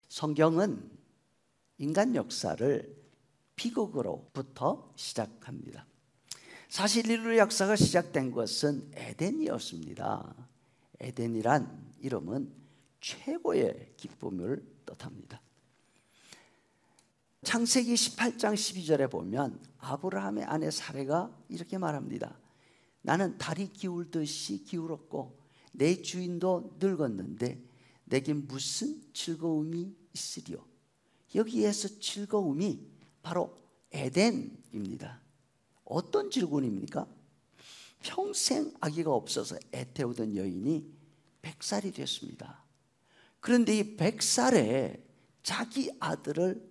성경은 인간 역사를 비극으로부터 시작합니다. 사실 인류 역사가 시작된 것은 에덴이었습니다. 에덴이란 이름은 최고의 기쁨을 뜻합니다. 창세기 18장 12절에 보면 아브라함의 아내 사레가 이렇게 말합니다. 나는 달이 기울듯이 기울었고 내 주인도 늙었는데 내게 무슨 즐거움이 있으리요. 여기에서 즐거움이 바로 에덴입니다. 어떤 즐거움입니까? 평생 아기가 없어서 애태우던 여인이 100살이 됐습니다. 그런데 이 100살에 자기 아들을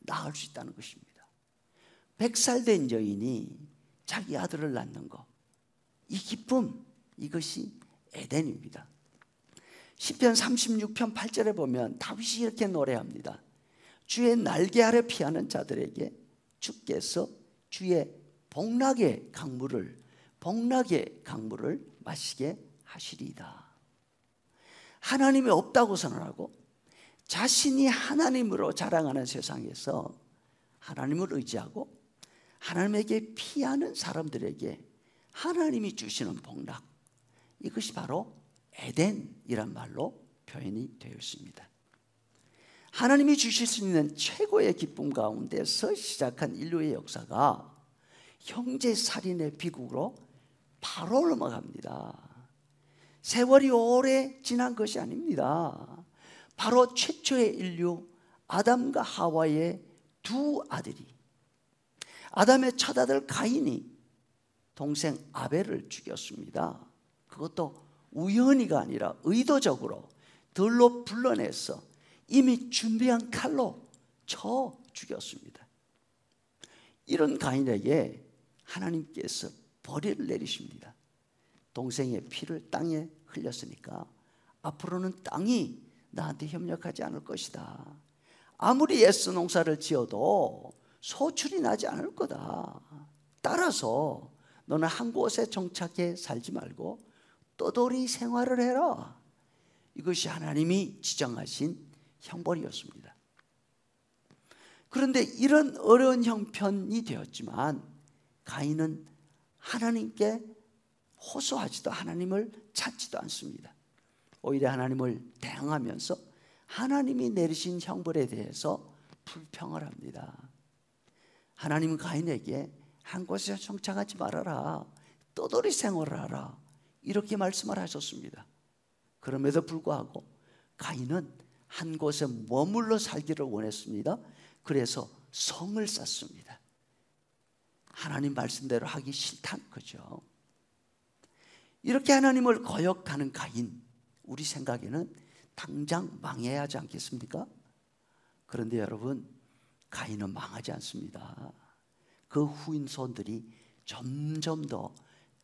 낳을 수 있다는 것입니다. 100살 된 여인이 자기 아들을 낳는 것, 이 기쁨, 이것이 에덴입니다. 시편 36편 8절에 보면 다윗이 이렇게 노래합니다. 주의 날개 아래 피하는 자들에게 주께서 주의 복락의 강물을 마시게 하시리이다. 하나님이 없다고 선언하고 자신이 하나님으로 자랑하는 세상에서 하나님을 의지하고 하나님에게 피하는 사람들에게 하나님이 주시는 복락, 이것이 바로 에덴이란 말로 표현이 되어 있습니다. 하나님이 주실 수 있는 최고의 기쁨 가운데서 시작한 인류의 역사가 형제살인의 비극으로 바로 넘어갑니다. 세월이 오래 지난 것이 아닙니다. 바로 최초의 인류 아담과 하와의 두 아들이, 아담의 첫 아들 가인이 동생 아벨을 죽였습니다. 그것도 우연히가 아니라 의도적으로 들로 불러내서 이미 준비한 칼로 쳐 죽였습니다. 이런 가인에게 하나님께서 벌을 내리십니다. 동생의 피를 땅에 흘렸으니까 앞으로는 땅이 나한테 협력하지 않을 것이다. 아무리 애써 농사를 지어도 소출이 나지 않을 거다. 따라서 너는 한 곳에 정착해 살지 말고 떠돌이 생활을 해라. 이것이 하나님이 지정하신 형벌이었습니다. 그런데 이런 어려운 형편이 되었지만 가인은 하나님께 호소하지도 하나님을 찾지도 않습니다. 오히려 하나님을 대항하면서 하나님이 내리신 형벌에 대해서 불평을 합니다. 하나님은 가인에게 한 곳에 정착하지 말아라, 떠돌이 생활을 하라, 이렇게 말씀을 하셨습니다. 그럼에도 불구하고 가인은 한 곳에 머물러 살기를 원했습니다. 그래서 성을 쌓습니다. 하나님 말씀대로 하기 싫다는 거죠. 이렇게 하나님을 거역하는 가인, 우리 생각에는 당장 망해야 하지 않겠습니까? 그런데 여러분, 가인은 망하지 않습니다. 그 후인손들이 점점 더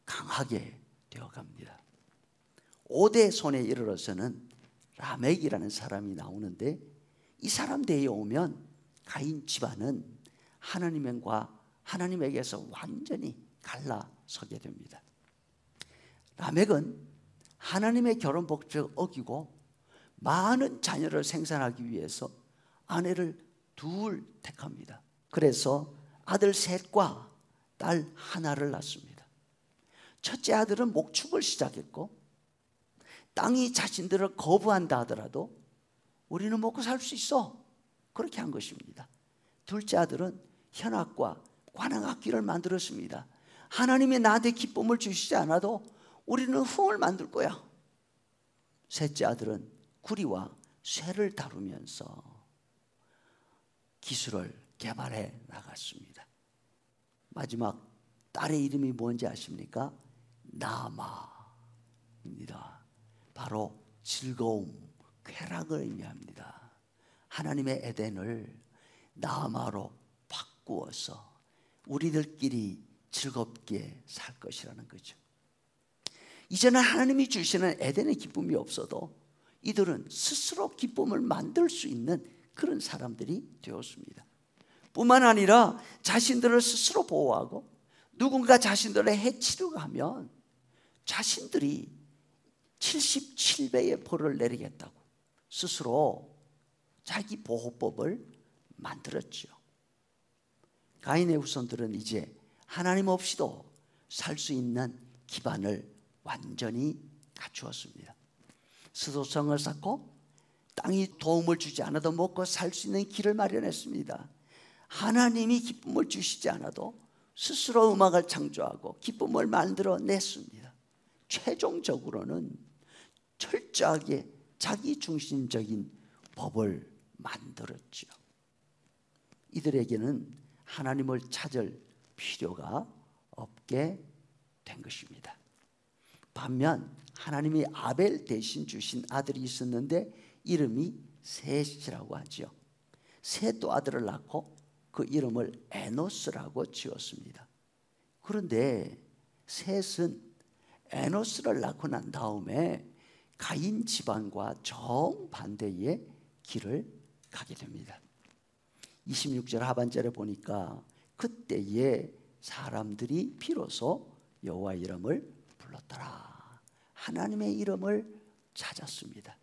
강하게 되어갑니다. 5대 손에 이르러서는 라멕이라는 사람이 나오는데, 이 사람 대에 오면 가인 집안은 하나님에게서 완전히 갈라서게 됩니다. 라멕은 하나님의 결혼 법칙을 어기고 많은 자녀를 생산하기 위해서 아내를 둘 택합니다. 그래서 아들 셋과 딸 하나를 낳습니다. 첫째 아들은 목축을 시작했고, 땅이 자신들을 거부한다 하더라도 우리는 먹고 살 수 있어, 그렇게 한 것입니다. 둘째 아들은 현악과 관악악기를 만들었습니다. 하나님이 나한테 기쁨을 주시지 않아도 우리는 흥을 만들 거야. 셋째 아들은 구리와 쇠를 다루면서 기술을 개발해 나갔습니다. 마지막 딸의 이름이 뭔지 아십니까? 나아마입니다. 바로 즐거움, 쾌락을 의미합니다. 하나님의 에덴을 나아마로 바꾸어서 우리들끼리 즐겁게 살 것이라는 거죠. 이제는 하나님이 주시는 에덴의 기쁨이 없어도 이들은 스스로 기쁨을 만들 수 있는 그런 사람들이 되었습니다. 뿐만 아니라 자신들을 스스로 보호하고 누군가 자신들을 해치려고 하면 자신들이 77배의 벌을 내리겠다고 스스로 자기 보호법을 만들었죠. 가인의 후손들은 이제 하나님 없이도 살 수 있는 기반을 완전히 갖추었습니다. 수도성을 쌓고 땅이 도움을 주지 않아도 먹고 살 수 있는 길을 마련했습니다. 하나님이 기쁨을 주시지 않아도 스스로 음악을 창조하고 기쁨을 만들어냈습니다. 최종적으로는 철저하게 자기중심적인 법을 만들었죠. 이들에게는 하나님을 찾을 필요가 없게 된 것입니다. 반면 하나님이 아벨 대신 주신 아들이 있었는데 이름이 셋이라고 하죠. 셋도 아들을 낳고 그 이름을 에노스라고 지었습니다. 그런데 셋은 에노스를 낳고 난 다음에 가인 집안과 정반대의 길을 가게 됩니다. 26절 하반절에 보니까 그때에 사람들이 비로소 여호와 이름을 불렀더라. 하나님의 이름을 찾았습니다.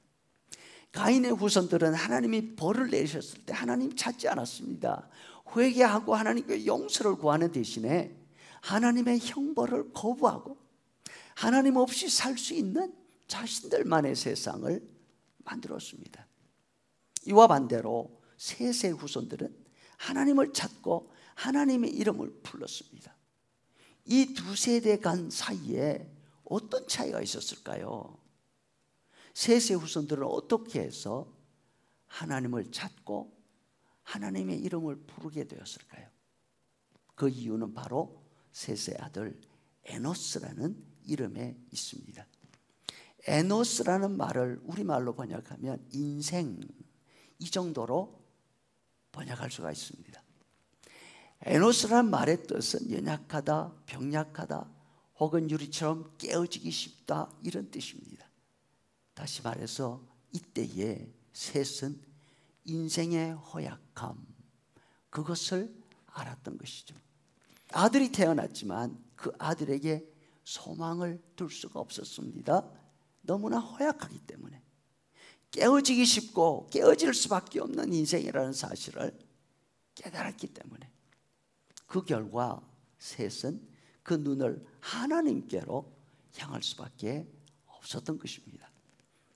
가인의 후손들은 하나님이 벌을 내리셨을 때 하나님 찾지 않았습니다. 회개하고 하나님께 용서를 구하는 대신에 하나님의 형벌을 거부하고 하나님 없이 살 수 있는 자신들만의 세상을 만들었습니다. 이와 반대로 셋의 후손들은 하나님을 찾고 하나님의 이름을 불렀습니다. 이 두 세대 간 사이에 어떤 차이가 있었을까요? 셋의 후손들은 어떻게 해서 하나님을 찾고 하나님의 이름을 부르게 되었을까요? 그 이유는 바로 셋의 아들 에노스라는 이름에 있습니다. 에노스라는 말을 우리말로 번역하면 인생, 이 정도로 번역할 수가 있습니다. 에노스라는 말의 뜻은 연약하다, 병약하다, 혹은 유리처럼 깨어지기 쉽다, 이런 뜻입니다. 다시 말해서 이때의 셋은 인생의 허약함, 그것을 알았던 것이죠. 아들이 태어났지만 그 아들에게 소망을 둘 수가 없었습니다. 너무나 허약하기 때문에. 깨어지기 쉽고 깨어질 수밖에 없는 인생이라는 사실을 깨달았기 때문에 그 결과 셋은 그 눈을 하나님께로 향할 수밖에 없었던 것입니다.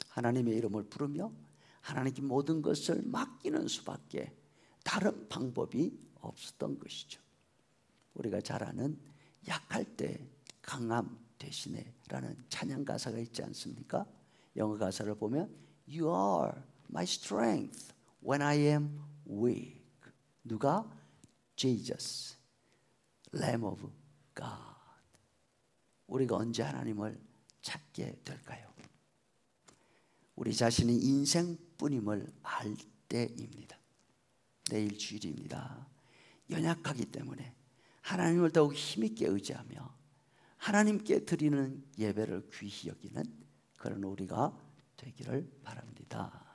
하나님의 이름을 부르며 하나님께 모든 것을 맡기는 수밖에 다른 방법이 없었던 것이죠. 우리가 잘 아는 약할 때 강함 대신에 라는 찬양 가사가 있지 않습니까? 영어 가사를 보면 You are my strength when I am weak. 누가? Jesus, Lamb of God. 우리가 언제 하나님을 찾게 될까요? 우리 자신이 인생뿐임을 알 때입니다. 내일 주일입니다. 연약하기 때문에 하나님을 더욱 힘있게 의지하며 하나님께 드리는 예배를 귀히 여기는 그런 우리가 되기를 바랍니다.